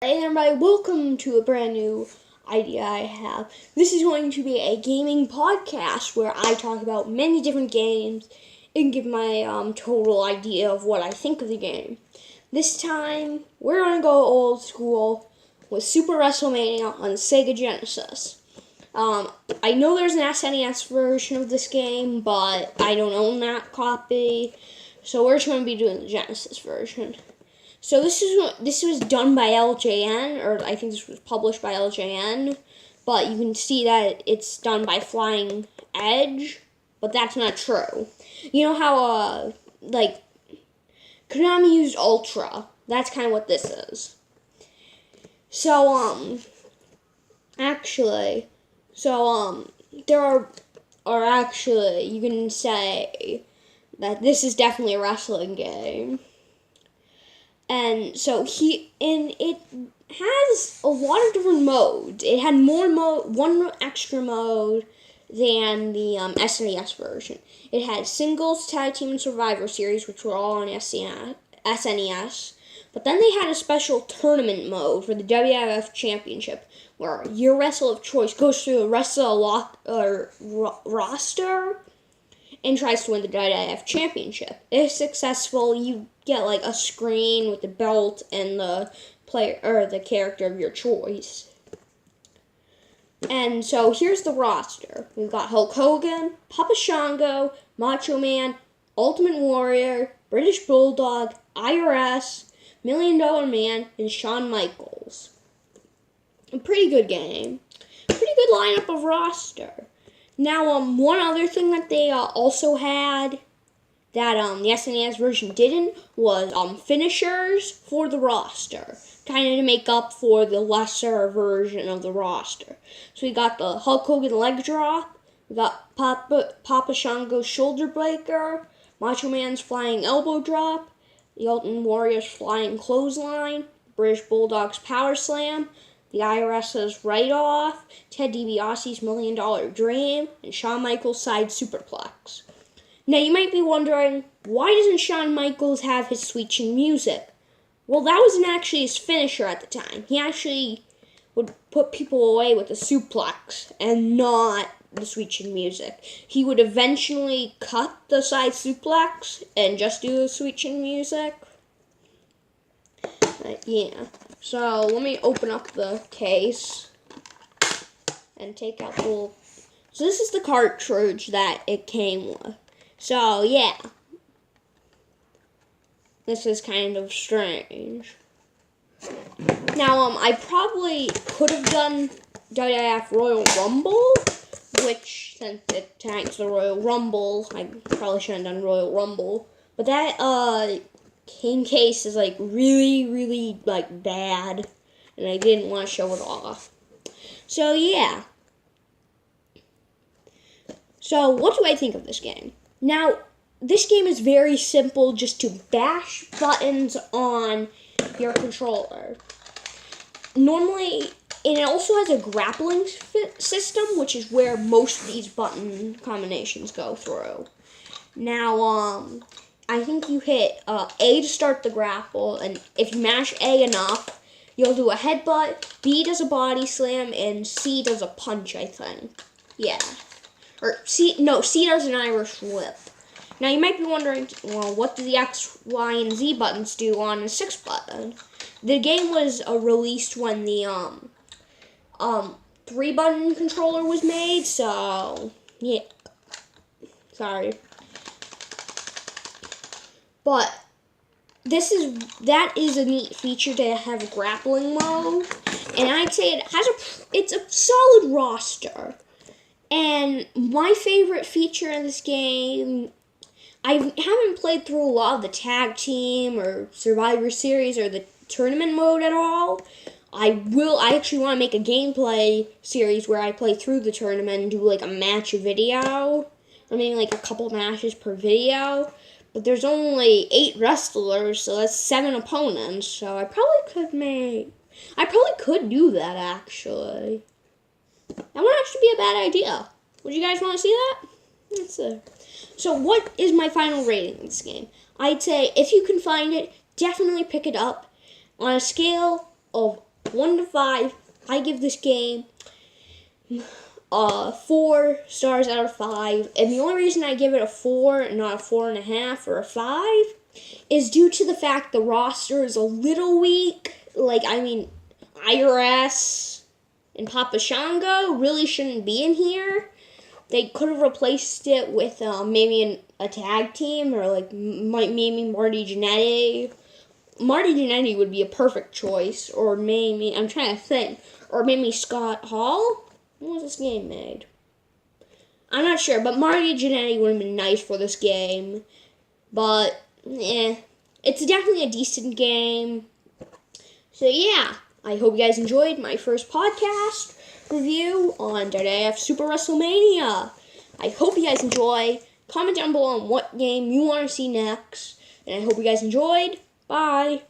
Hey everybody, welcome to a brand new idea I have. This is going to be a gaming podcast where I talk about many different games and give my total idea of what I think of the game. This time, we're going to go old school with Super WrestleMania on Sega Genesis. I know there's an SNES version of this game, but I don't own that copy, so we're just going to be doing the Genesis version. So this was done by LJN, or I think this was published by LJN, but you can see that it's done by Flying Edge, but that's not true. You know how Konami used Ultra? That's kind of what this is. So there are actually, you can say that this is definitely a wrestling game. And so it has a lot of different modes. It had one extra mode than the SNES version. It had singles, tag team, and survivor series, which were all on SNES. But then they had a special tournament mode for the WWF Championship, where your wrestler of choice goes through the rest of the roster and tries to win the WWF Championship. If successful, you get like a screen with the belt and the player or the character of your choice. And so here's the roster. We've got Hulk Hogan, Papa Shango, Macho Man, Ultimate Warrior, British Bulldog, IRS, $1 Million Man, and Shawn Michaels. A pretty good game. Pretty good lineup of roster. Now, one other thing that they also had that the SNES version didn't was finishers for the roster, kind of to make up for the lesser version of the roster. So we got the Hulk Hogan leg drop, we got Papa Shango's shoulder breaker, Macho Man's flying elbow drop, the Ultimate Warrior's flying clothesline, British Bulldog's power slam, the IRS's write-off, Ted DiBiase's $1 Million Dream, and Shawn Michaels' side superplex. Now, you might be wondering, why doesn't Shawn Michaels have his Sweet Chin Music? Well, that wasn't actually his finisher at the time. He actually would put people away with a suplex and not the Sweet Chin Music. He would eventually cut the side suplex and just do the Sweet Chin Music. Yeah. So, let me open up the case and take out the little... So, this is the cartridge that it came with. So, yeah. This is kind of strange. Now, I probably could have done WWF Royal Rumble, which, since it tags the Royal Rumble, I probably shouldn't have done Royal Rumble. But that, King case is really bad, and I didn't want to show it off. So yeah. So what do I think of this game? Now, this game is very simple, just to bash buttons on your controller. Normally, and it also has a grappling system, which is where most of these button combinations go through. Now, I think you hit A to start the grapple, and if you mash A enough, you'll do a headbutt, B does a body slam, and C does a punch, I think. Yeah. Or C does an Irish whip. Now, you might be wondering, well, what do the X, Y, and Z buttons do on a 6 button? The game was released when the 3-button controller was made, so, yeah. Sorry. But that is a neat feature to have a grappling mode, and I'd say it's a solid roster. And my favorite feature in this game, I haven't played through a lot of the tag team or Survivor Series or the tournament mode at all. I actually want to make a gameplay series where I play through the tournament and do like a match video, or maybe like a couple matches per video. But there's only 8 wrestlers, so that's 7 opponents. So I probably could do that, actually. That wouldn't actually be a bad idea. Would you guys want to see that? Let's see. So what is my final rating in this game? I'd say if you can find it, definitely pick it up. On a scale of 5. I give this game 4 stars out of 5. And the only reason I give it a 4 and not a 4.5 or a 5 is due to the fact the roster is a little weak. IRS and Papa Shango really shouldn't be in here. They could have replaced it with maybe a tag team or maybe Marty Jannetty. Marty Jannetty would be a perfect choice, or maybe, I'm trying to think, or maybe Scott Hall? When was this game made? I'm not sure, but Marty Jannetty would have been nice for this game. But, it's definitely a decent game. So, yeah, I hope you guys enjoyed my first podcast review on WWF Super WrestleMania. I hope you guys enjoy. Comment down below on what game you want to see next. And I hope you guys enjoyed. Bye.